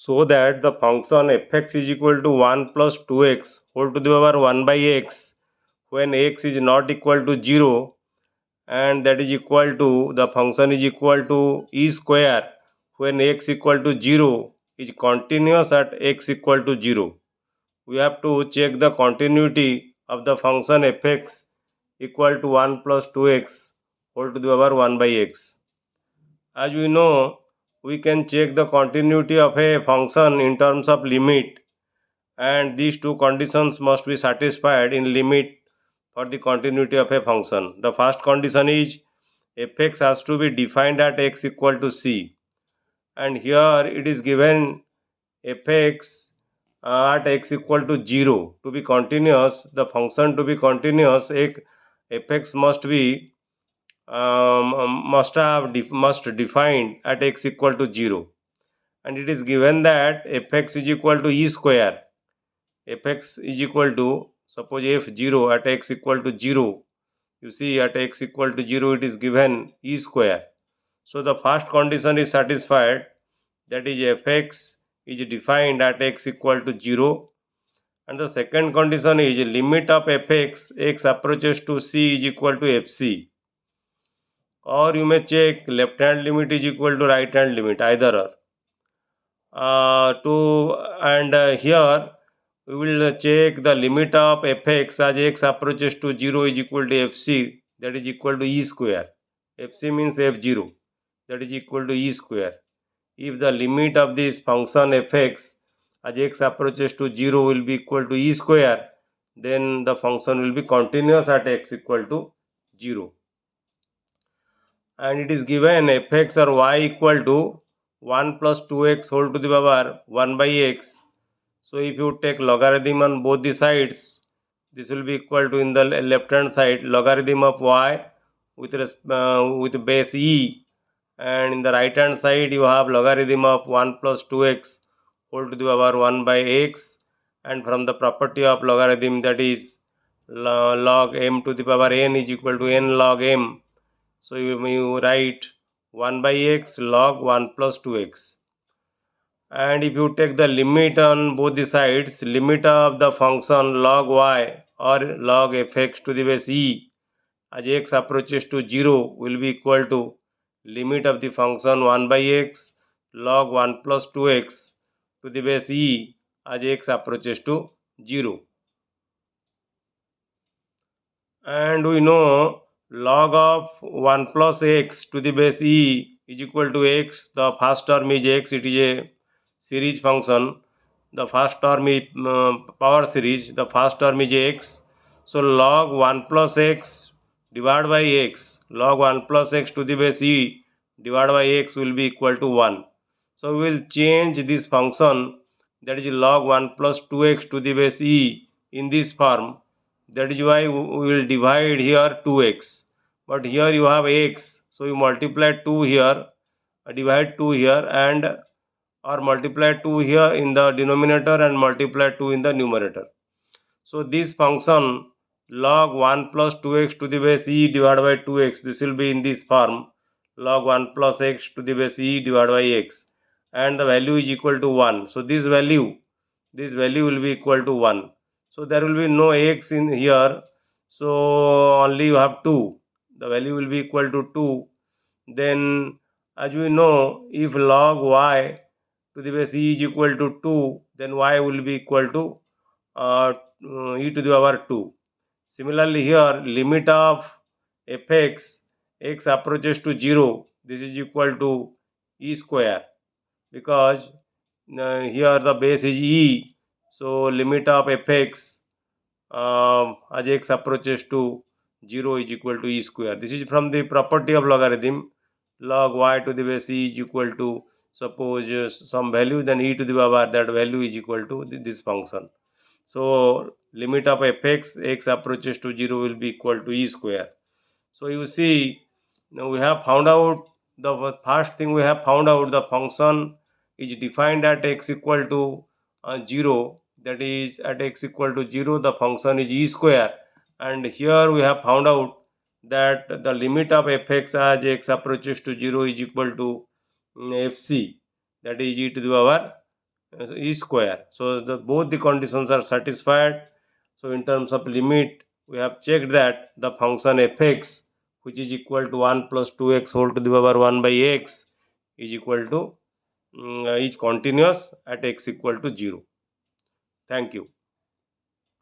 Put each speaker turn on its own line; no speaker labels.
so that the function fx is equal to 1 plus 2x whole to the power 1 by x when x is not equal to 0, and that is equal to the function is equal to e square when x equal to 0 is continuous at x equal to 0. We have to check the continuity of the function fx equal to 1 plus 2x whole to the power 1 by x. As we know, we can check the continuity of a function in terms of limit, and these two conditions must be satisfied in limit for the continuity of a function. The first condition is fx has to be defined at x equal to c, and here it is given fx at x equal to 0. To be continuous, the function to be continuous, fx must be must defined at x equal to 0, and it is given that fx is equal to e square. Fx is equal to, suppose f0 at x equal to 0, you see at x equal to 0 it is given e square. So the first condition is satisfied, that is fx is defined at x equal to 0, and the second condition is limit of fx x approaches to c is equal to fc, or you may check left hand limit is equal to right hand limit, either or. Here we will check the limit of fx as x approaches to 0 is equal to fc, that is equal to e square. Fc means f0, that is equal to e square. If the limit of this function fx as x approaches to 0 will be equal to e square, then the function will be continuous at x equal to 0. And it is given fx or y equal to 1 plus 2x whole to the power 1 by x. So if you take logarithm on both the sides, this will be equal to, in the left hand side, logarithm of y with base e, and in the right hand side you have logarithm of 1 plus 2x whole to the power 1 by x, and from the property of logarithm, that is log m to the power n is equal to n log m. So you write 1 by x log 1 plus 2x. And if you take the limit on both the sides, limit of the function log y or log fx to the base e as x approaches to 0 will be equal to limit of the function 1 by x log 1 plus 2x to the base e as x approaches to 0. And we know log of 1 plus x to the base e is equal to x. The first term is x, it is a series function. The first term is power series, the first term is x. So log 1 plus x divided by x, log 1 plus x to the base e divided by x will be equal to 1. So we will change this function, that is log 1 plus 2x to the base e, in this form. That is why we will divide here 2x, but here you have x, so you multiply 2 here, divide 2 here, and or multiply 2 here in the denominator and multiply 2 in the numerator. So this function log 1 plus 2x to the base e divided by 2x, this will be in this form, log 1 plus x to the base e divided by x, and the value is equal to 1. So this value will be equal to 1. So there will be no x in here, so only you have 2. The value will be equal to 2. Then, as we know, if log y to the base e is equal to 2, then y will be equal to e to the power 2. Similarly here, limit of fx x approaches to 0, this is equal to e square, because here the base is e, so limit of fx as x approaches to 0 is equal to e square. This is from the property of logarithm. Log y to the base e is equal to, suppose some value, then e to the power, that value is equal to this function. So limit of fx x approaches to 0 will be equal to e square. So you see, now we have found out, the first thing we have found out, the function is defined at x equal to 0, that is at x equal to 0 the function is e square, and here we have found out that the limit of fx as x approaches to 0 is equal to fc, that is e to the power e square. So both the conditions are satisfied. So in terms of limit, we have checked that the function fx, which is equal to 1 plus 2x whole to the power 1 by x, is equal to is continuous at x equal to 0. Thank you.